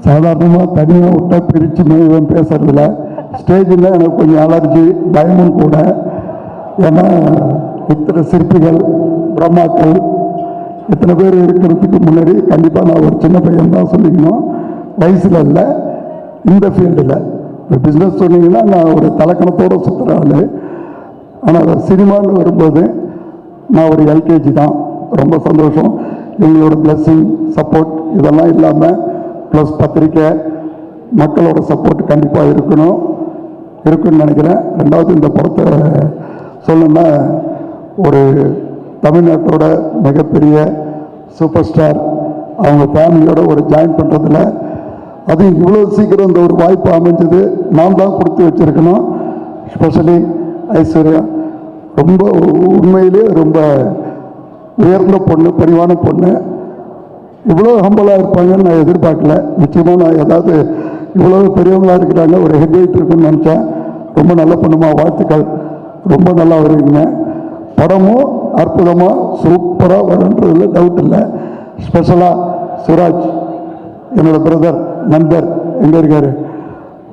சாதாரணமாக தனியாக விட்டா பிரித்து மேய்வன் பேசுறதில்ல. ஸ்டேஜில் எனக்கு கொஞ்சம் அலர்ஜி, பயமும் கூட. ஏன்னா இத்தனை சிற்பிகள், பிரம்மாக்கள், இத்தனை பேர் இருக்கிறதுக்கு முன்னாடி கண்டிப்பாக நான் ஒரு சின்ன பையன் தான் சொல்லிக்கணும். வயசில் இல்லை, இந்த ஃபீல்டில் இப்போ பிஸ்னஸ் சொன்னீங்கன்னா நான் ஒரு தலக்கணத்தோடு சுற்றுற ஆள். ஆனால் சினிமான்னு வரும்போது நான் ஒரு எல்கேஜி தான். ரொம்ப சந்தோஷம். எங்களோட பிளெஸ்ஸிங், சப்போர்ட் இதெல்லாம் இல்லாமல் ப்ளஸ் பத்திரிக்கை, மக்களோட சப்போர்ட் கண்டிப்பாக இருக்குன்னு நினைக்கிறேன். ரெண்டாவது, இந்த படத்தை சொல்லணும்னா ஒரு தமிழ்நாட்டோட மிகப்பெரிய சூப்பர் ஸ்டார் அவங்க ஃபேமிலியோட ஒரு ஜாயின் பண்ணுறதுல அது இவ்வளோ சீக்கிரம் இந்த ஒரு வாய்ப்பு அமைஞ்சது நான் தான் கொடுத்து வச்சுருக்கணும். ஸ்பெஷலி ஐஸ்வர்யா ரொம்ப உண்மையிலே ரொம்ப உயர்ந்த பொண்ணு, பரிவான பொண்ணு. இவ்வளோ ஹம்பலாக இருப்பாங்கன்னு நான் எதிர்பார்க்கல. நிச்சயமாக நான் ஏதாவது இவ்வளோ பெரியவங்களாக இருக்கிறாங்க, ஒரு ஹெட் வெயிட் இருக்குன்னு நினச்சேன். ரொம்ப நல்ல பொண்ணுமா, வாழ்த்துக்கள். ரொம்ப நல்லா வருவீங்க. படமும் அற்புதமாக சூப்பராக வருன்றதுல டவுட் இல்லை. ஸ்பெஷலாக சுராஜ், என்னோடய பிரதர், நண்பர், எங்கே இருக்கார்?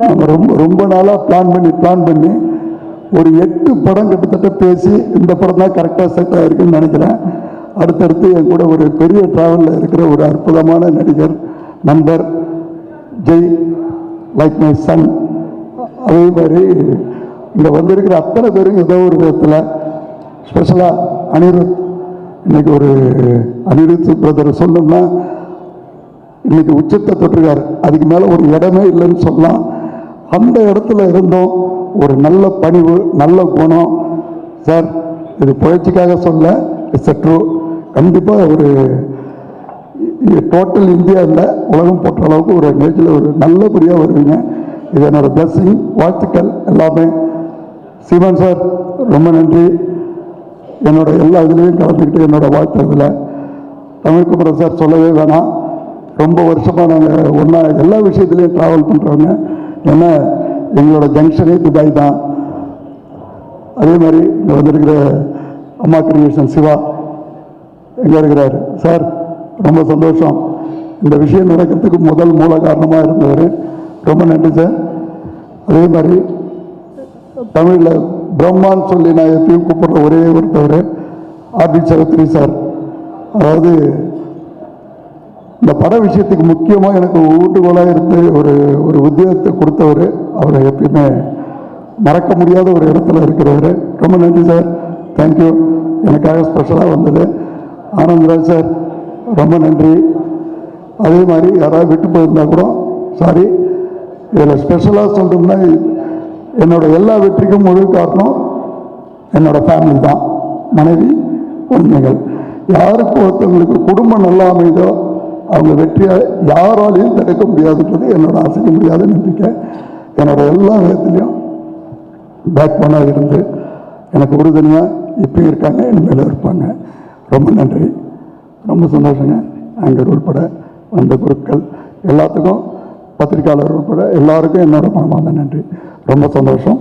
நம்ம ரொம்ப நாளாக பிளான் பண்ணி ஒரு 8 படம் கிட்டத்தட்ட பேசி இந்த படம் தான் கரெக்டாக செட் ஆகிருக்குன்னு நினைக்கிறேன். அடுத்தடுத்து என் கூட ஒரு பெரிய ட்ராவலில் இருக்கிற ஒரு அற்புதமான நடிகர், நண்பர் ஜெய், லைக் மை சன். அதே மாதிரி இங்கே வந்திருக்கிற அத்தனை பேரும் ஏதோ ஒரு விதத்தில், ஸ்பெஷலாக அனிருத், இன்னைக்கு ஒரு அனிருத் பிரதர் சொல்லணும்னா இன்னைக்கு உச்சத்தை தொட்டிருக்காரு. அதுக்கு மேலே ஒரு இடமே இல்லைன்னு சொல்லலாம். அந்த இடத்துல இருந்தோம். ஒரு நல்ல பணிவு, நல்ல குணம். சார், இது புகழ்ச்சிக்காக சொல்ல, இட்ஸ் அ ட்ரூ. கண்டிப்பாக ஒரு டோட்டல் இந்தியாவில் உலகம் போட்ட அளவுக்கு ஒரு நிகழ்ச்சியில் ஒரு நல்லபடியாக வருவீங்க. இது என்னோட பிளஸ்ஸிங், வாழ்த்துக்கள் எல்லாமே. சீமான் சார், ரொம்ப நன்றி. என்னோட எல்லா இதுலேயும் கலந்துக்கிட்டு என்னோட வாழ்த்துறதுல. தமிழ்குமரன் சார் சொல்லவே வேணாம். ரொம்ப வருஷமாக நாங்கள் ஒன்றா எல்லா விஷயத்துலேயும் ட்ராவல் பண்ணுறவங்க. ஏன்னா எங்களோட ஜங்ஷனே துபாய் தான். அதே மாதிரி இங்கே வந்திருக்கிற அம்மா கிரியேஷன் சிவா எங்கே இருக்கிறார் சார், ரொம்ப சந்தோஷம். இந்த விஷயம் நடக்கிறதுக்கு முதல் மூல காரணமாக இருந்தவர். ரொம்ப நன்றி சார். அதே மாதிரி தமிழில் பிரம்மான்னு சொல்லி நான் எப்பயும் கூப்பிட்ற ஒரே ஒருத்தவர் ஆர்பி சௌத்ரி சார். அதாவது இந்த பட விஷயத்துக்கு முக்கியமாக எனக்கு ஊண்டுகோலாக இருந்து ஒரு உத்தியோகத்தை கொடுத்தவர். அவரை எப்பயுமே மறக்க முடியாத ஒரு இடத்துல இருக்கிறவர். ரொம்ப நன்றி சார், தேங்க்யூ. எனக்காக ஸ்பெஷலாக வந்தது. ஆனந்தராஜ் சார், ரொம்ப நன்றி. அதே மாதிரி யாராவது விட்டு போயிருந்தா கூட சாரி. இதில் ஸ்பெஷலாக சொல்லணும்னா என்னோட எல்லா வெற்றிக்கும் முழு காரணம் என்னோட ஃபேமிலி தான். மனைவி, குழந்தைகள். யாருக்கு ஒருத்தவங்களுக்கு குடும்பம் நல்லா அமைதோ அவங்க வெற்றியை யாராலையும் தடுக்க முடியாதுன்றது என்னோட அசைக்க முடியாத நம்பிக்கை. என்னோட எல்லா விதத்துலையும் பேக் பண்ணாக இருந்து எனக்கு உறுதுணையாக இப்பயும் இருக்காங்க, இனிமேல் இருப்பாங்க. ரொம்ப நன்றி, ரொம்ப சந்தோஷங்க. ஆங்கர் உட்பட வந்த குருக்கள் எல்லாத்துக்கும், பத்திரிகையாளர் உட்பட எல்லாருக்கும் என்னோட மனமார்ந்த நன்றி. ரொம்ப சந்தோஷம்.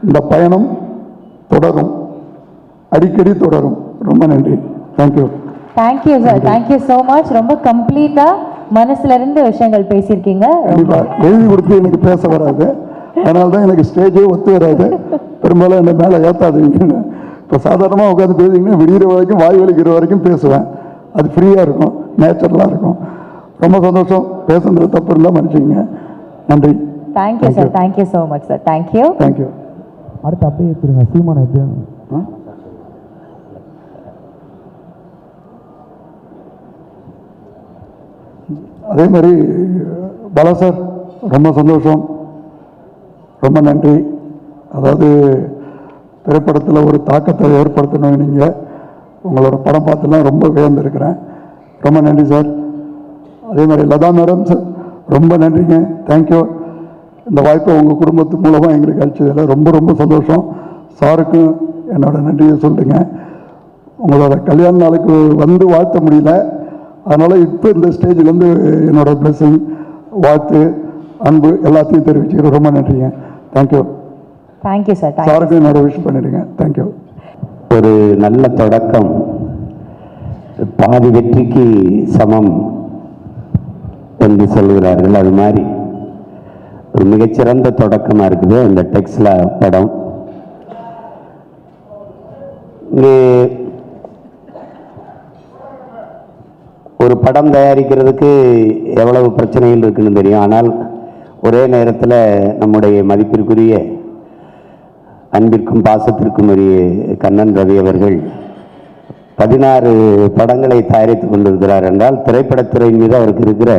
இந்த பயணம் தொடரும், அடிக்கடி தொடரும். ரொம்ப நன்றி. Thank you. Thank you sir, thank you so much. ரொம்ப கம்ப்ளீட்டாக மனசுல இருந்து விஷயங்கள் பேசியிருக்கீங்க. கண்டிப்பாக எழுதி கொடுத்து எனக்கு பேச வராது, அதனால தான் எனக்கு ஸ்டேஜே ஒத்து வராது. பெரும்பாலும் என்னை மேலே ஏற்றாதீங்க. இப்போ சாதாரணமாக உட்காந்து பேசிங்கன்னா விடிகிற வரைக்கும், வாய் வலிக்கிற வரைக்கும் பேசுவேன். அது ஃப்ரீயாக இருக்கும், நேச்சுரலாக இருக்கும். ரொம்ப சந்தோஷம். பேசுறது தப்பு இருந்தால் மன்னிச்சிங்க. நன்றி. Thank you sir, thank you so much sir. Thank you. Thank you. அடுத்து அப்படியே எடுத்துருங்க. சீமான எப்படி அதே மாதிரி பாலா சார், ரொம்ப சந்தோஷம், ரொம்ப நன்றி. அதாவது திரைப்படத்தில் ஒரு தாக்கத்தை ஏற்படுத்தணும். நீங்கள் உங்களோட படம் பார்த்துலாம் ரொம்ப வியந்திருக்கிறேன். ரொம்ப நன்றி சார். அதே மாதிரி லதா மேடம் சார், ரொம்ப நன்றிங்க. தேங்க்யூ. இந்த வாய்ப்பை உங்கள் குடும்பத்து மூலமாக எங்களுக்கு அளிச்சதில் ரொம்ப ரொம்ப சந்தோஷம். சாருக்கும் என்னோட நன்றியை சொல்லுங்க. உங்களோட கல்யாண நாளுக்கு வந்து வாழ்த்த முடியல, அதனால் இப்போ இந்த ஸ்டேஜிலேருந்து என்னோடய பிளெஸிங், வாழ்த்து, அன்பு எல்லாத்தையும் தெரிவிச்சுக்கிறேன். ரொம்ப நன்றிங்க. தேங்க்யூ. Thank you sir. சாருக்கு என்னோட விஷ் பண்ணிடுங்க. தேங்க்யூ. ஒரு நல்ல தொடக்கம் பாதி வெற்றிக்கு சமம் என்று சொல்கிறார்கள். அது மாதிரி ஒரு மிகச்சிறந்த தொடக்கமாக இருக்குது இந்த டெக்ஸ்லா படம். இங்கே ஒரு படம் தயாரிக்கிறதுக்கு எவ்வளவு பிரச்சனைகள் இருக்குன்னு தெரியும். ஆனால் ஒரே நேரத்தில் நம்முடைய மதிப்பிற்குரிய அன்பிற்கும் பாசத்திற்கும் உரிய கண்ணன் ரவி அவர்கள் 16 படங்களை தயாரித்து கொண்டிருக்கிறார் என்றால் திரைப்படத்துறையின் மீது அவருக்கு இருக்கிற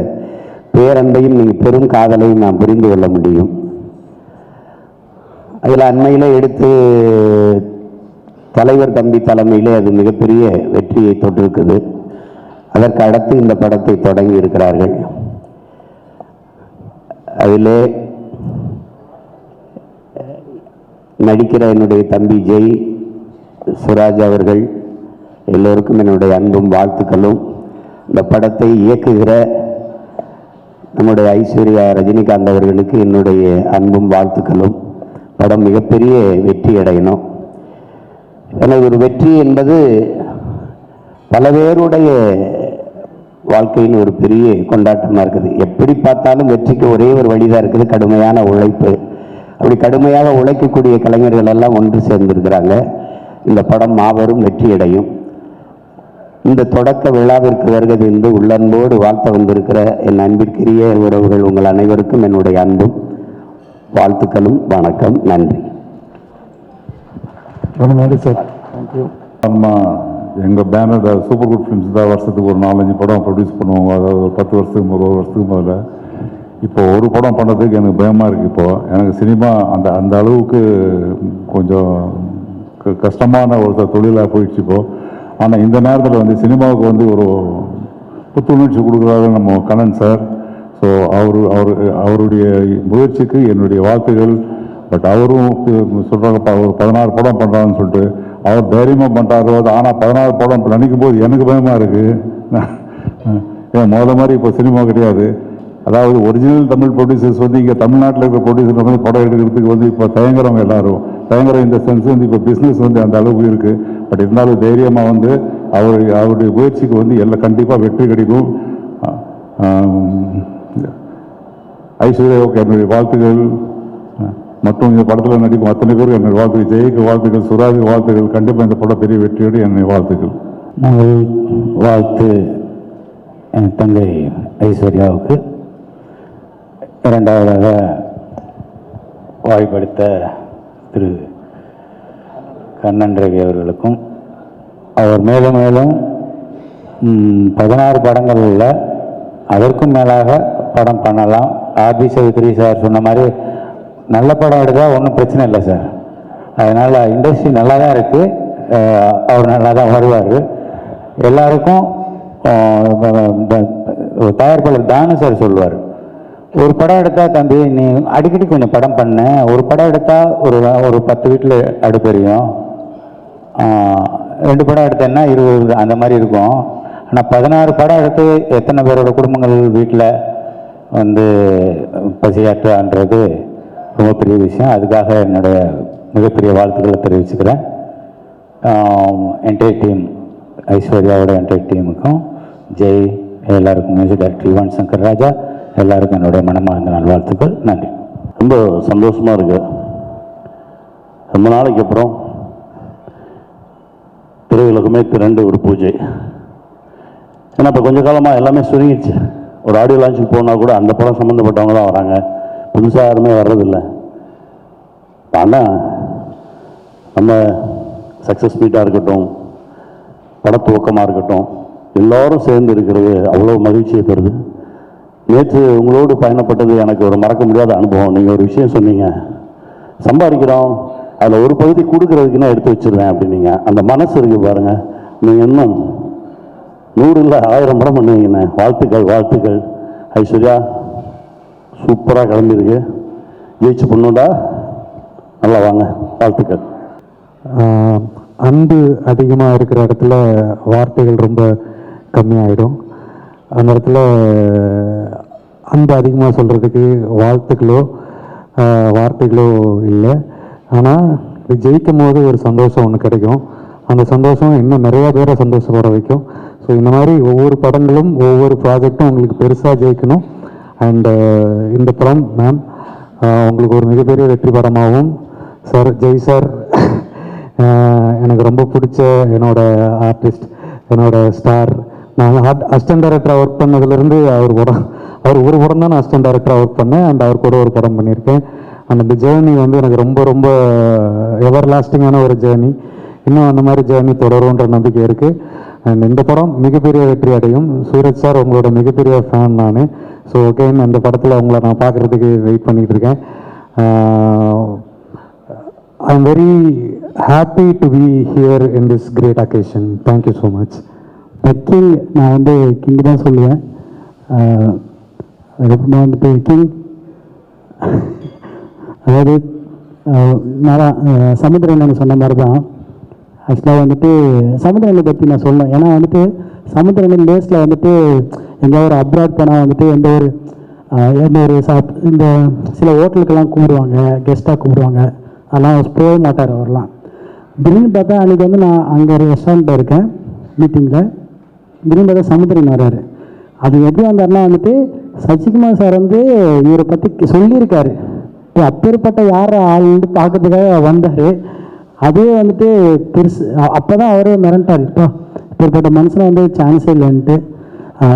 பேரன்பையும் நீங்கள் பெரும் காதலையும் நாம் புரிந்து கொள்ள முடியும். அதில் அண்மையிலே எடுத்து தலைவர் தம்பி தலைமையிலே அது மிகப்பெரிய வெற்றியை தொட்டிருக்குது. அதற்கு அடுத்து இந்த படத்தை தொடங்கி இருக்கிறார்கள். அதிலே நடிக்கிற என்னுடைய தம்பி ஜெய் சுராஜ் அவர்கள் எல்லோருக்கும் என்னுடைய அன்பும் வாழ்த்துக்களும். இந்த படத்தை இயக்குகிற நம்முடைய ஐஸ்வர்யா ரஜினிகாந்த் அவர்களுக்கு என்னுடைய அன்பும் வாழ்த்துக்களும். படம் மிகப்பெரிய வெற்றி அடையணும். எனக்கு ஒரு வெற்றி என்பது பல பேருடைய வாழ்க்கையின் ஒரு பெரிய கொண்டாட்டமாக இருக்குது. எப்படி பார்த்தாலும் வெற்றிக்கு ஒரே ஒரு வழிதான் இருக்குது, கடுமையான உழைப்பு. அப்படி கடுமையாக உழைக்கக்கூடிய கலைஞர்கள் எல்லாம் ஒன்று சேர்ந்திருக்கிறாங்க. இந்த படம் மாபெரும் வெற்றி அடையும். இந்த தொடக்க விழாவிற்கு வருகிறது என்று உள்ளன்போடு வாழ்த்த வந்திருக்கிற என் அன்பிற்குரிய உறவுகள் உங்கள் அனைவருக்கும் என்னுடைய அன்பும் வாழ்த்துக்களும். வணக்கம். நன்றி. ரொம்ப நன்றி சார். தேங்க்யூ. எங்கள் பேனர் சூப்பர் குட் ஃபிலிம்ஸ் தான் வருஷத்துக்கு ஒரு 4-5 படம் ப்ரொடியூஸ் பண்ணுவாங்க. அதாவது ஒரு 10 வருஷத்துக்கு ஒரு வருஷத்துக்கு முதல்ல. இப்போ ஒரு படம் பண்ணுறதுக்கு எனக்கு பயமாக இருக்குது. இப்போது எனக்கு சினிமா அந்த அளவுக்கு கொஞ்சம் கஷ்டமான ஒரு தொழிலாக போயிடுச்சு இப்போது. ஆனால் இந்த நேரத்தில் வந்து சினிமாவுக்கு வந்து ஒரு புத்துணர்ச்சி கொடுக்குறாரு நம்ம கண்ணன் சார். ஸோ அவருடைய முயற்சிக்கு என்னுடைய வாழ்த்துகள். பட் அவரும் சொல்கிறாங்கப்பா ஒரு 16 படம் பண்ணுறான்னு சொல்லிட்டு அவர் தைரியமாக பண்ணுறாரு. ஆனால் 16 படம் நினைக்கும் போது எனக்கு பயமாக இருக்குது. ஏன் முதல்ல மாதிரி இப்போ சினிமா கிடையாது. அதாவது ஒரிஜினல் தமிழ் ப்ரொடியூசர்ஸ் வந்து இங்கே தமிழ்நாட்டில் இருக்கிற ப்ரொடியூசர் வந்து படம் எடுக்கிறதுக்கு வந்து இப்போ தயங்குறவங்க எல்லாரும் தயங்குற இந்த சென்ஸ் வந்து இப்போ பிஸ்னஸ் வந்து அந்த அளவுக்கு இருக்குது. பட் இருந்தாலும் தைரியமாக வந்து அவருடைய முயற்சிக்கு வந்து எல்லாம் கண்டிப்பாக வெற்றி கிடைக்கும். ஐஸ்வர்யாவுக்கு என்னுடைய வாழ்த்துக்கள் மற்றும் இந்த படத்தில் நடிக்கும் அத்தனை பேருக்கு என்னுடைய வாழ்த்துக்கள். ஜெய்க்கு வாழ்த்துக்கள், சுராஜுக்கு வாழ்த்துக்கள். கண்டிப்பாக இந்த படம் பெரிய வெற்றியோடு என்னுடைய வாழ்த்துக்கள். நாங்கள் வாழ்த்து என் தங்கை ஐஸ்வர்யாவுக்கு. இரண்டாவதாக வாய்ப்படுத்த திரு கண்ணன் ரவி அவர்களுக்கும். அவர் மேலும் மேலும் 16 படங்கள் உள்ள அதற்கும் மேலாக படம் பண்ணலாம். ஆர்பி சௌத்ரி சார் சொன்ன மாதிரி நல்ல படம் எடுத்தால் ஒன்றும் பிரச்சனை இல்லை சார். அதனால் இண்டஸ்ட்ரி நல்லா தான் இருக்குது. அவர் நல்லா தான் வருவார். எல்லாருக்கும் தயாரிப்பாளர் தானு சார் சொல்லுவார், ஒரு படம் எடுத்தால் தம்பி நீ அடிக்கடி கொஞ்சம் படம் பண்ண, ஒரு படம் எடுத்தால் ஒரு 10 வீட்டில் அடுப்பெரியும், 2 படம் எடுத்தேன்னா 20 அந்த மாதிரி இருக்கும். ஆனால் 16 படம் எடுத்து எத்தனை பேரோட குடும்பங்கள் வீட்டில் வந்து பசியாற்றுன்றது ரொம்ப பெரிய விஷயம். அதுக்காக என்னுடைய மிகப்பெரிய வாழ்த்துக்களை தெரிவிச்சுக்கிறேன். என்டையர் டீம், ஐஸ்வர்யாவோட என்டையர் டீமுக்கும், ஜெய், எல்லாருக்கும், மியூசிக் டைரக்டர் யுவன் சங்கர் ராஜா, எல்லாருக்கும் என்னுடைய மனமார்ந்த நல்வாழ்த்துக்கள். நன்றி. ரொம்ப சந்தோஷமாக இருக்கு. ரொம்ப நாளைக்கு அப்புறம் திரையுலகமே திரண்டு ஒரு பூஜை. ஏன்னா இப்போ கொஞ்ச காலமாக எல்லாமே சுருங்கிடுச்சு. ஒரு ஆடியோ லான்ச்சுக்கு போனால் கூட அந்த படம் சம்மந்தப்பட்டவங்க தான் வராங்க, புதுசாக யாருமே வர்றதில்லை. ஆனால் நம்ம சக்ஸஸ் மீட்டாக இருக்கட்டும், படத்துவக்கமாக இருக்கட்டும், எல்லோரும் சேர்ந்து இருக்கிறது அவ்வளோ மகிழ்ச்சியை தருது. நேற்று உங்களோடு பயணப்பட்டது எனக்கு ஒரு மறக்க முடியாத அனுபவம். நீங்கள் ஒரு விஷயம் சொன்னீங்க, சம்பாதிக்கிறோம் அதில் ஒரு பகுதி கொடுக்கறதுக்குன்னா எடுத்து வச்சுருவேன் அப்படின்னீங்க. அந்த மனசு இருக்குது பாருங்கள். நீங்கள் இன்னும் 100 இல்லை 1000 படம் பண்ணுவீங்கண்ணே. வாழ்த்துக்கள், வாழ்த்துக்கள். ஐஸ்வர்யா சூப்பராக கிளம்பியிருக்கு. ஜெயிச்சு பொண்ணுண்டா, நல்லா வாங்க. வாழ்த்துக்கள். அன்பு அதிகமாக இருக்கிற இடத்துல வார்த்தைகள் ரொம்ப கம்மியாயிடும். அந்த இடத்துல அன்பு அதிகமாக சொல்கிறதுக்கு வார்த்தைகளோ இல்லை. ஆனால் இது ஜெயிக்கும் போது ஒரு சந்தோஷம் ஒன்று கிடைக்கும். அந்த சந்தோஷம் இன்னும் நிறையா பேரை சந்தோஷப்பட வைக்கும். ஸோ இந்த மாதிரி ஒவ்வொரு படங்களும் ஒவ்வொரு ப்ராஜெக்டும் உங்களுக்கு பெருசாக ஜெயிக்கணும். அண்டு இந்த படம் மேம் உங்களுக்கு ஒரு மிகப்பெரிய வெற்றி படமாகவும் சார் ஜெய் சார் எனக்கு ரொம்ப பிடிச்ச என்னோட ஆர்டிஸ்ட், என்னோட ஸ்டார். நான் அசிஸ்டன்ட் டைரக்டராக ஒர்க் பண்ணதுலேருந்து அவர் ஒரு படம் தான் நான் அசிஸ்டன்ட் டைரக்டராக ஒர்க் பண்ணேன். அண்ட் அவர் கூட ஒரு படம் பண்ணியிருக்கேன். அண்ட் இந்த ஜேர்னி வந்து எனக்கு ரொம்ப ரொம்ப எவர் லாஸ்டிங்கான ஒரு ஜேர்னி. இன்னும் அந்த மாதிரி ஜேர்னி தொடரும்ன்ற நம்பிக்கை இருக்குது. அண்ட் இந்த படம் மிகப்பெரிய வெற்றி அடையும். சூரஜ் சார் உங்களோட மிகப்பெரிய ஃபேன் நான். ஸோ ஓகேன்னு அந்த படத்தில் உங்களை நான் பார்க்குறதுக்கு வெயிட் பண்ணிகிட்டு இருக்கேன். I am very happy to be here in this great occasion. Thank you so much. King நான் வந்து கிங் தான் சொல்லுவேன். அதுக்கப்புறமா வந்துட்டு கிங் அதாவது நல்லா சமுத்திரன் சொன்ன மாதிரி தான். ஆக்சுவலாக வந்துட்டு சமுத்திரனை பற்றி நான் சொல்லணும். ஏன்னா வந்துட்டு சமுத்திரன் லேஸில் வந்துட்டு எங்கேயாவது ஒரு அப்ராட் போனால் வந்துட்டு எந்த ஒரு இந்த சில ஹோட்டலுக்கெல்லாம் கூப்பிடுவாங்க, கெஸ்ட்டாக கூப்பிடுவாங்க. அதெல்லாம் போக மாட்டார் அவர்லாம். திடீர்னு பார்த்தா அன்றைக்கி வந்து நான் அங்கே ஒரு ரெஸ்டாரண்ட்டில் இருக்கேன் மீட்டிங்கில். திடீர்னு பார்த்தா சமுத்திரன் வர்றாரு. அது எப்படி வந்தார்னா வந்துட்டு சசிகுமார் சார் வந்து இவரை பற்றி சொல்லியிருக்காரு. அப்பேற்பட்ட யார் ஆள்னு பார்க்கறதுக்காக வந்தார். அதே வந்துட்டு பெருசு. அப்போ தான் அவரே மிரண்டார். இப்பேற்பட்ட மனுஷனை வந்து சான்ஸே இல்லைன்ட்டு.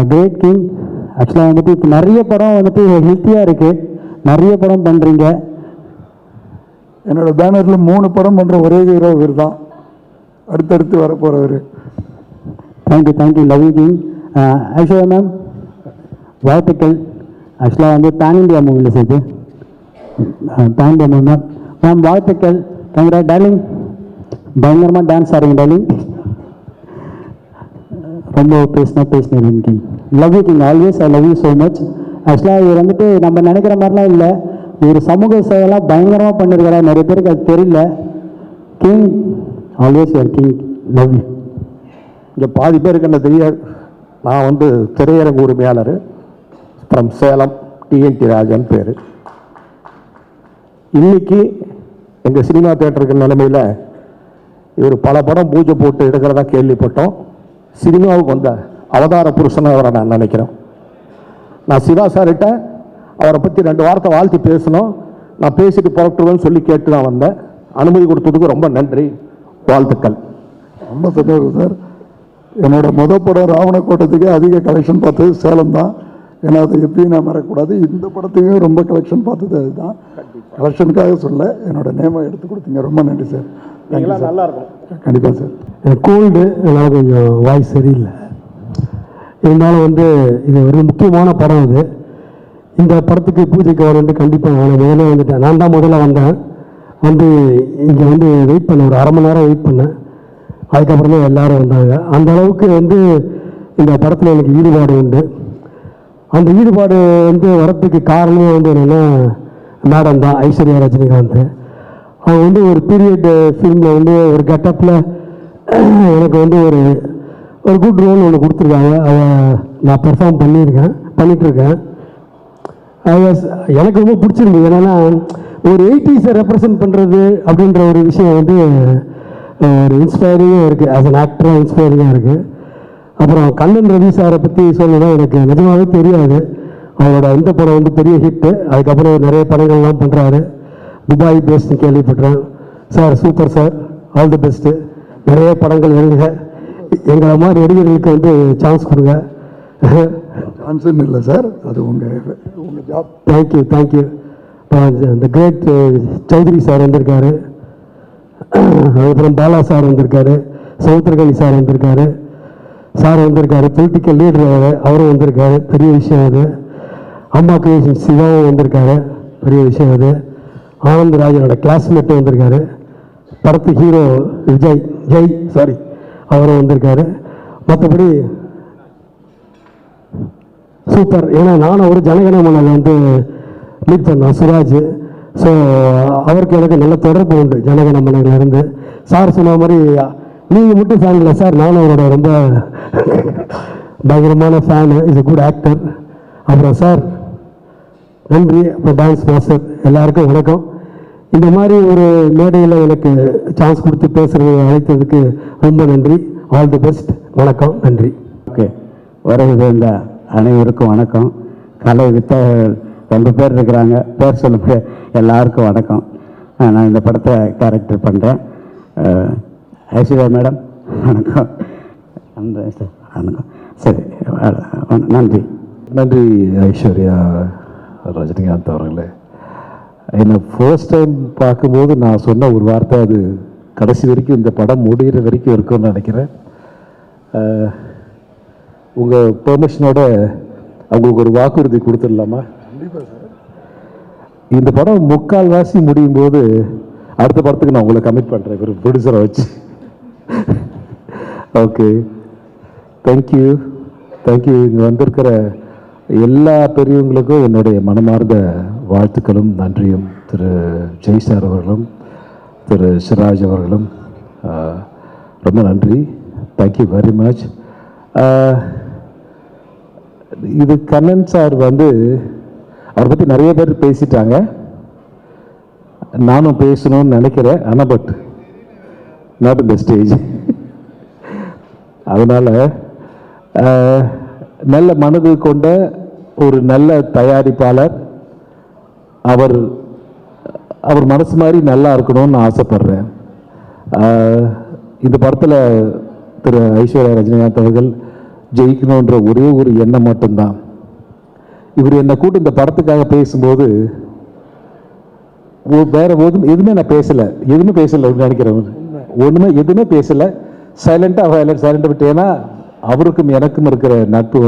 Great king. ஆக்சுவலாக வந்துட்டு இப்போ நிறைய படம் வந்துட்டு ஹெல்த்தியாக இருக்குது. நிறைய படம் பண்ணுறீங்க. என்னோட பேனரில் 3 படம் பண்ணுற ஒரே ஹீரோ இவர் தான். அடுத்தடுத்து வரப்போகிறவர். Thank you love you king. ஆக்சுவலாக மேம் வாழ்த்துக்கள். ஆக்சுவலாக வந்து பேன் இண்டியா மூவியில் சேர்த்து பேன் இண்டியா மூவி மேம் வாழ்த்துக்கள். கங்கரா டார்லிங். பயங்கரமாக டான்ஸ் ஆடுங்க டார்லிங். ரொம்ப பேசினேன் king. Love you king. Always I love you so much. ஆக்சுவலாக இவர் வந்துட்டு நம்ம நினைக்கிற மாதிரிலாம் இல்லை. இவர் சமூக சேவைலாம் பயங்கரமாக பண்ணியிருக்காரா. நிறைய பேருக்கு அது தெரியல. King always your king. Love you. இங்கே பாதி பேருக்கு என்ன தெரியாது. நான் வந்து திரையரங்கு உரிமையாளர் ஃப்ரம் சேலம். டிஎன்டி ராஜன் பேர். இன்னைக்கு எங்கள் சினிமா தேட்டருக்கு நிலைமையில் இவர் பல படம் பூஜை போட்டு எடுக்கிறதா கேள்விப்பட்டோம். சினிமாவுக்கு வந்த அவதார புருஷனை அவரை நான் நினைக்கிறேன். நான் சிவா சார்கிட்ட அவரை பற்றி 2 வார்த்தை வாழ்த்தி பேசணும். நான் பேசிட்டு புறட்டுருவேன்னு சொல்லி கேட்டு தான் வந்தேன். அனுமதி கொடுத்ததுக்கு ரொம்ப நன்றி. வாழ்த்துக்கள். ரொம்ப சந்தோஷம் சார். என்னோட படம் ராவணக்கோட்டத்துக்கு அதிக கலெக்ஷன் பார்த்தது சேலம் தான். ஏன்னா அதை எப்பயும் நான் மறக்கக்கூடாது. இந்த படத்துக்கும் ரொம்ப கலெக்ஷன் பார்த்தது அதுதான். கலெக்ஷனுக்காக சொல்ல என்னோட நேமை எடுத்து கொடுத்தீங்க. ரொம்ப நன்றி சார். நல்லா இருக்கும். கண்டிப்பாக சார். கோல்டு என்னால் கொஞ்சம் வாய்ஸ் சரியில்லை. இருந்தாலும் வந்து இது ஒரு முக்கியமான படம். இது இந்த படத்துக்கு பூஜைக்கு வரணுன்ட்டு கண்டிப்பாக நான் முதல்ல வந்துட்டேன். நான் தான் முதல்ல வந்தேன். வந்து இங்கே வந்து வெயிட் பண்ணேன். ஒரு 1/2 மணி நேரம் வெயிட் பண்ணேன். அதுக்கப்புறம் தான் எல்லோரும் வந்தாங்க. அந்த அளவுக்கு வந்து இந்த படத்தில் எனக்கு ஈடுபாடு உண்டு. அந்த ஈடுபாடு வந்து வரத்துக்கு காரணமே வந்து என்னென்னா மேடம் தான், ஐஸ்வர்யா ரஜினிகாந்த். அவங்க வந்து ஒரு பீரியட் ஃபிலிமில் வந்து ஒரு கெட்டப்பில் எனக்கு வந்து ஒரு குட் ரோல் ஒன்று கொடுத்துருக்காங்க. அதை நான் பெர்ஃபார்ம் பண்ணிகிட்ருக்கேன். எனக்கு ரொம்ப பிடிச்சிருந்தது. என்னென்னா ஒரு 80s ரெப்ரசன்ட் பண்ணுறது அப்படின்ற ஒரு விஷயம் வந்து ஒரு இன்ஸ்பைரிங்காக இருக்குது. ஆஸ் அன் ஆக்டராக இன்ஸ்பைரிங்காக இருக்குது. அப்புறம் கண்ணன் ரவி சாரை பற்றி சொல்லணும் எனக்கு நிஜமாகவே தெரியாது. அவரோட இந்த படம் வந்து பெரிய ஹிட்டு. அதுக்கப்புறம் நிறைய படங்கள்லாம் பண்ணுறாரு. துபாய் பேஸ்ட்னு கேள்விப்பட்டேன். Sir super sir, all the best. நிறைய படங்கள் எழுதுக. எங்களை மாதிரி நடிகர்களுக்கு வந்து சான்ஸ் கொடுங்க. சான்ஸுன்னு இல்லை சார், அது உங்கள் ஜாப். தேங்க்யூ. இந்த கிரேட் சௌத்ரி சார் வந்திருக்காரு. அதுக்கப்புறம் பாலா சார் வந்திருக்காரு. சௌத்ரகனி சார் வந்திருக்காரு. பொலிட்டிக்கல் லீடர் அவரும் வந்திருக்காரு. பெரிய விஷயம் அது. அம்மா கிரியேஷன் சிவாவும் வந்திருக்காரு. பெரிய விஷயம் அது. ஆனந்த் ராஜனோட கிளாஸ்மேட்டும் வந்திருக்காரு. படத்து ஹீரோ ஜெய் அவரும் வந்திருக்காரு. மற்றபடி சூப்பர். ஏன்னா நானும் ஒரு ஜனகணமனில் வந்து மீட் பண்ணோம் சுராஜ். ஸோ அவருக்கு எனக்கு நல்ல தொடர்பு உண்டு ஜனகணமனிலேருந்து. சார் சொன்ன மாதிரி நீங்கள் மட்டும் ஃபேன் இல்லை சார், நானும் அவரோட ரொம்ப பயங்கரமான fan. Is a good actor. அப்புறம் சார் நன்றி. அப்புறம் டான்ஸ் மாஸ்டர் எல்லாருக்கும் வணக்கம். இந்த மாதிரி ஒரு மேடையில் எனக்கு சான்ஸ் கொடுத்து பேசுறது அழைத்ததுக்கு ரொம்ப நன்றி. All the best. வணக்கம். நன்றி. ஓகே, வருகிற அனைவருக்கும் வணக்கம். கலை வித்த ரொம்ப பேர் இருக்கிறாங்க, பேர் சொல்ல முடியாது. எல்லாருக்கும் வணக்கம். நான் இந்த படத்தை கேரக்டர் பண்ணுறேன். ஐஸ்வர்யா மேடம் வணக்கம். அந்த வணக்கம். சரி, நன்றி. நன்றி ஐஸ்வர்யா ரஜினிகாந்த் அவர்களே. என்னை ஃபர்ஸ்ட் டைம் பார்க்கும்போது நான் சொன்ன ஒரு வார்த்தை, அது கடைசி வரைக்கும் இந்த படம் முடிகிற வரைக்கும் இருக்கும்னு நினைக்கிறேன். உங்கள் பெர்மிஷனோட அவங்களுக்கு ஒரு வாக்குறுதி கொடுத்துடலாமா? இந்த படம் முக்கால்வாசி முடியும் போது அடுத்த படத்துக்கு நான் உங்களை கமிட் பண்ணுறேன், ஒரு ப்ரொடியூசரை வச்சு. Okay, thank you. இங்கே வந்திருக்கிற எல்லா பெரியவங்களுக்கும் என்னுடைய மனமார்ந்த வாழ்த்துக்களும் நன்றியும். திரு ஜெய் சார் அவர்களும் திரு சிராஜ் அவர்களும் ரொம்ப நன்றி. Thank you very much. இது கண்ணன் சார் அவரை பற்றி நிறைய பேர் பேசிட்டாங்க, நானும் பேசணும்னு நினைக்கிறேன். ஆனால் but not in the stage. அதனால் நல்ல மனது கொண்ட ஒரு நல்ல தயாரிப்பாளர், அவர் மனசு மாதிரி நல்லா இருக்கணும்னு நான் ஆசைப்படுறேன். இந்த படத்தில் திரு ஐஸ்வர்யா ரஜினிகாந்த் அவர்கள் ஜெயிக்கணுன்ற ஒரே ஒரு எண்ணம் மட்டும்தான். இவர் என்னை கூட்டு இந்த படத்துக்காக பேசும்போது வேற எதுவுமே நான் பேசலை, நினைக்கிறேன். எதுவுமே பேசலை, சைலண்டாக விட்டு. ஏன்னா அவருக்கும் எனக்கும் இருக்கிற நட்பு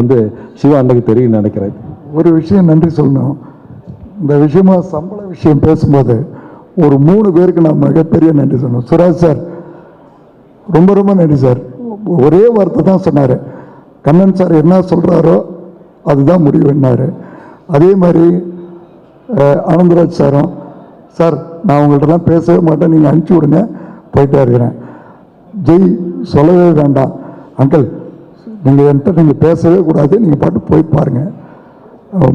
சிவா அன்னைக்கு தெரியும் நினைக்கிறேன். ஒரு விஷயம் நன்றி சொல்லணும். இந்த விஷயமா சம்பள விஷயம் பேசும்போது ஒரு 3 பேருக்கு நான் மிகப்பெரிய நன்றி சொல்லணும். சுராஜ் சார் ரொம்ப ரொம்ப நன்றி சார். ஒரே வார்த்தை தான் சொன்னார், கண்ணன் சார் என்ன சொல்கிறாரோ அதுதான் முடிவுன்னாரு. அதே மாதிரி ஆனந்தராஜ் சாரும், சார் நான் உங்கள்கிட்டலாம் பேசவே மாட்டேன், நீங்கள் அனுப்பிச்சி விடுங்க, போயிட்டே இருக்கிறேன். ஜெய் சொல்லவே வேண்டாம் அங்கிள், நீங்கள் பேசவே கூடாது, நீங்கள் பாட்டு போய் பாருங்கள்.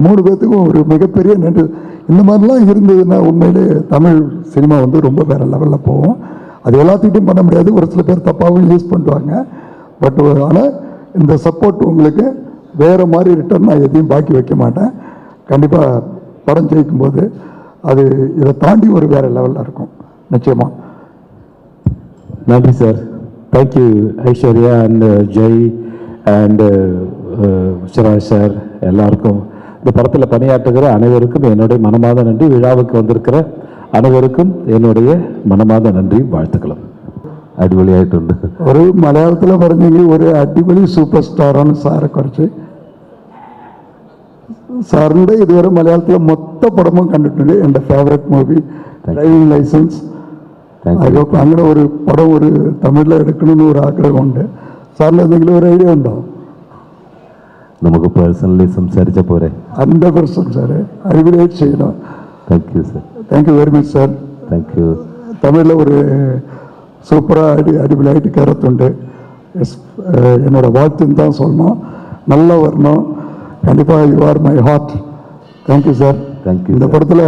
3 பேர்த்துக்கும் ஒரு மிகப்பெரிய நன்றி. இந்த மாதிரிலாம் இருந்ததுன்னா உண்மையிலே தமிழ் சினிமா ரொம்ப வேறு லெவலில் போகும். அது எல்லாத்துக்கிட்டையும் பண்ண முடியாது, ஒரு சில பேர் தப்பாகவும் யூஸ் பண்ணுவாங்க. பட் ஆனால் இந்த சப்போர்ட் உங்களுக்கு வேறு மாதிரி ரிட்டர்ன் நான் எதையும் பாக்கி வைக்க மாட்டேன். கண்டிப்பாக படம் ஜெயிக்கும்போது அது இதை தாண்டி ஒரு வேறு லெவலில் இருக்கும் நிச்சயமாக. நன்றி sir. Thank you Aishwarya and Jai and Siraj sir எல்லாருக்கும். இந்த படத்தில் பணியாற்றுகிற அனைவருக்கும் என்னுடைய மனமார்ந்த நன்றி. விழாவுக்கு வந்திருக்கிற அனைவருக்கும் என்னுடைய மனமார்ந்த நன்றி, வாழ்த்துக்களும். അടിപൊളിയായിട്ടുണ്ട്. ഒരു മലയാളത്തിൽ പറഞ്ഞെങ്കിൽ ഒരു അടിപൊളി സൂപ്പർ സ്റ്റാറാണ് സാറെ കുറിച്ച്. സാറിൻ്റെ ഇതുവരെ മലയാളത്തിലെ മൊത്തം പടമും കണ്ടിട്ടുണ്ട്. എൻ്റെ ഫേവറേറ്റ് മൂവി ഡ്രൈവിംഗ് ലൈസൻസ്. അതൊക്കെ അങ്ങനെ ഒരു പടം ഒരു തമിഴിൽ എടുക്കണമെന്ന് ഒരു ആഗ്രഹമുണ്ട്. സാറിന് എന്തെങ്കിലും ഒരു ഐഡിയ ഉണ്ടോ? നമുക്ക് പേഴ്സണലി സംസാരിച്ച പോരെ? 100% സാറേ, അടിപൊളിയായിട്ട് ചെയ്യണം. Thank you sir. Thank you very much sir. Thank U. தமிழில் ஒரு சூப்பராக அடிப்படையாகிட்டு கருத்துண்டு. என்னோட வாழ்த்துன்னு தான் சொல்லணும். நல்லா வரணும். கண்டிப்பாக you are my heart. Thank you sir. Thank you. இந்த படத்தில்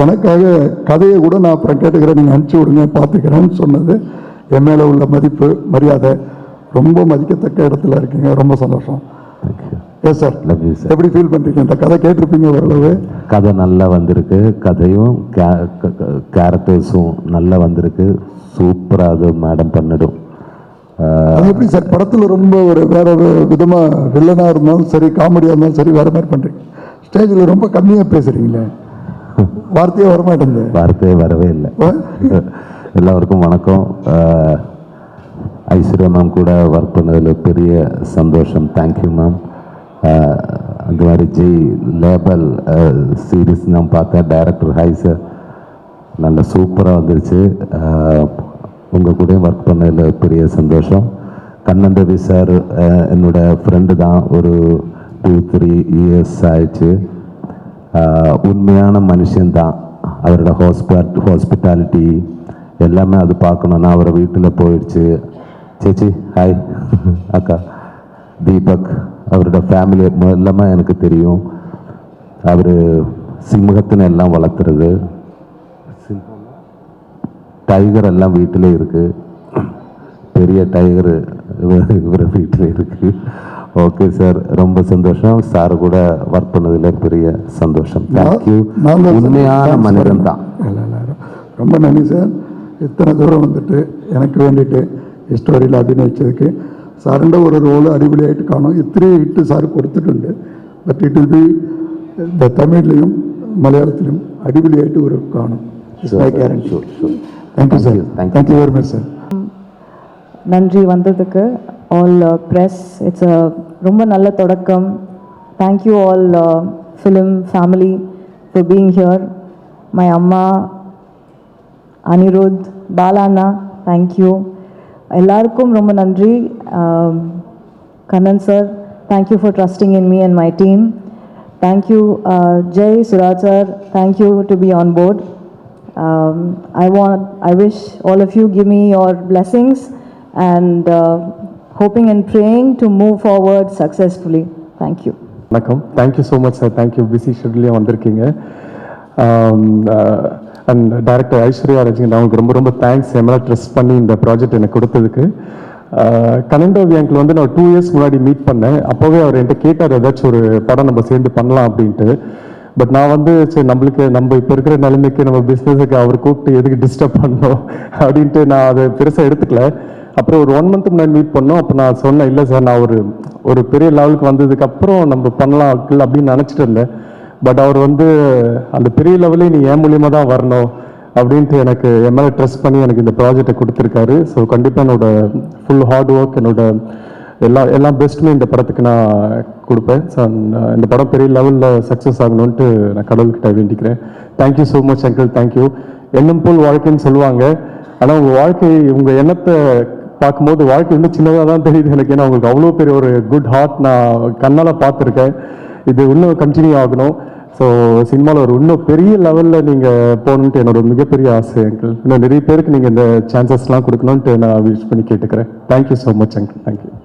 எனக்காக கதையை கூட நான் அப்புறம் கேட்டுக்கிறேன், நீங்கள் அனுப்பிச்சி விடுங்க, பார்த்துக்கிறேன்னு சொன்னது என் மேலே உள்ள மதிப்பு மரியாதை ரொம்ப மதிக்கத்தக்க இடத்துல இருக்கீங்க. ரொம்ப சந்தோஷம். Yes sir. Love you sir. எப்படி ஃபீல் பண்ணுறீங்க? இந்த கதை கேட்டிருப்பீங்க ஓரளவு. கதை நல்லா வந்திருக்கு, கதையும் கேரக்டர்ஸும் நல்லா வந்திருக்கு. சூப்பராக அது மேடம் பண்ணிடும். அது எப்படி சார் படத்தில் ரொம்ப ஒரு வேற விதமாக வில்லனாக இருந்தாலும் சரி, காமெடியாக இருந்தாலும் சரி, வேற மாதிரி பண்ணுறீங்க. ஸ்டேஜில் ரொம்ப கம்மியாக பேசுகிறீங்களே, வார்த்தையே வரமாட்டேங்குது. வார்த்தையே வரவே இல்லை. எல்லாருக்கும் வணக்கம். ஐஸ்வர்யா மேம் கூட ஒர்க் பண்ணதில் பெரிய சந்தோஷம். Thank you ma'am. அந்த மாதிரி ஜெய் லேபல் சீரீஸ் நான் பார்த்தேன். டைரக்டர் ஹாய் சார், நல்ல சூப்பராக வந்துருச்சு. உங்கள் கூட ஒர்க் பண்ணதில் பெரிய சந்தோஷம். கண்ணன் ரவி சார் என்னோட ஃப்ரெண்டு தான். ஒரு 2-3 இயர்ஸ் ஆயிடுச்சு. உண்மையான மனுஷன்தான். அவரோட ஹாஸ்பிட்டாலிட்டி எல்லாமே அது பார்க்கணுன்னா அவரை வீட்டில் போயிடுச்சு. சேச்சி ஹாய். அக்கா தீபக், அவரோட ஃபேமிலி எல்லாமே எனக்கு தெரியும். அவர் சிம்மகத்தினை எல்லாம் வளர்த்துறது, டைகர் எல்லாம் வீட்டிலே இருக்கு, பெரிய டைகர் இவர் வீட்டில் இருக்கு. ஓகே சார், ரொம்ப சந்தோஷம். சார் கூட ஒர்க் பண்ணதில் பெரிய சந்தோஷம். தேங்க்யூ. உண்மையான மனிதன் தான். ரொம்ப நன்றி சார். இத்தனை தூரம் வந்துட்டு எனக்கு வேண்டிட்டு ஸ்டோரியில் அபிநயிச்சதுக்கு. സാറിൻ്റെ ഒരു റോള് അടിപൊളിയായിട്ട് കാണും. ഇത്രയും ഹിറ്റ് സാറ് കൊടുത്തിട്ടുണ്ട്. ബട്ട് ഇറ്റ് വിൽ ബി തമിഴിലും മലയാളത്തിലും അടിപൊളിയായിട്ട് ഒരു കാണും. Guarantee. Thank you sir. Thank you very much sir. நன்றி வந்ததுக்கு. ஆல் ப்ரெஸ், இட்ஸ் ரொம்ப நல்ல தொடக்கம். Thank you all film family for being here. My அம்மா, அனிருத், பாலாண்ணா, தேங்க்யூ. எல்லாருக்கும் ரொம்ப நன்றி. Kannan sir, thank you for trusting in me and my team. Thank you Jai, Suraj sir, thank you to be on board. I wish all of you give me your blessings and hoping and praying to move forward successfully. Thank you. வணக்கம். Thank you so much sir. Thank you. Busy ஷெட்யூல்லையும் வந்திருக்கீங்க. And director Aishwarya Rajini, அவங்களுக்கு ரொம்ப ரொம்ப thanks. என் மேலே ட்ரெஸ்ட் பண்ணி இந்த project எனக்கு கொடுத்ததுக்கு. கனண்டோவி அங்கிள் வந்து நான் 2 years முன்னாடி மீட் பண்ணேன். அப்போவே அவர் என்கிட்ட கேட்டார் ஏதாச்சும் ஒரு படம் நம்ம சேர்ந்து பண்ணலாம் அப்படின்ட்டு. பட் நான் வந்து சரி நம்மளுக்கு நம்ம இப்போ இருக்கிற நிலைமைக்கு நம்ம பிஸ்னஸுக்கு அவர் கூப்பிட்டு எதுக்கு டிஸ்டர்ப் பண்ணோம் அப்படின்ட்டு நான் அதை பெருசாக எடுத்துக்கல. அப்புறம் ஒரு 1 month முன்னாடி மீட் பண்ணோம். அப்போ நான் சொன்னேன், இல்லை சார் நான் ஒரு பெரிய லெவலுக்கு வந்ததுக்கப்புறம் நம்ம பண்ணலாம் அப்படின்னு நினச்சிட்டு இருந்தேன். பட் அவர் வந்து அந்த பெரிய லெவலே நீ ஏன் மூலியமாக தான் வரணும் அப்படின்ட்டு எனக்கு என் மேலே ட்ரெஸ்ட் பண்ணி எனக்கு இந்த ப்ராஜெக்டை கொடுத்துருக்காரு. ஸோ கண்டிப்பாக என்னோட ஃபுல் ஹார்ட் ஒர்க், என்னோட எல்லாம் பெஸ்ட்டுமே இந்த படத்துக்கு நான் கொடுப்பேன். ஸோ இந்த படம் பெரிய லெவலில் சக்ஸஸ் ஆகணும்ன்ட்டு நான் கடவுள்கிட்ட வேண்டிக்கிறேன். Thank you so much uncle. Thank you. எண்ணம் போல் வாழ்க்கைன்னு சொல்லுவாங்க. ஆனால் உங்கள் வாழ்க்கை, உங்கள் எண்ணத்தை பார்க்கும்போது வாழ்க்கை இன்னும் சின்னதாக தான் தெரியுது எனக்கு. ஏன்னா உங்களுக்கு அவ்வளோ பெரிய ஒரு குட் ஹார்ட் நான் கண்ணால் பார்த்துருக்கேன். இது இன்னும் கண்டினியூ ஆகணும். ஸோ சினிமாவில் இன்னும் பெரிய லெவலில் நீங்கள் போகணுன்ட்டு என்னோட மிகப்பெரிய ஆசை அங்கிள். இன்னும் நிறைய பேருக்கு நீங்கள் இந்த சான்சஸ்லாம் கொடுக்கணுன்ட்டு நான் விஷ் பண்ணி கேட்டுக்கிறேன். Thank you so much uncle. Thank you.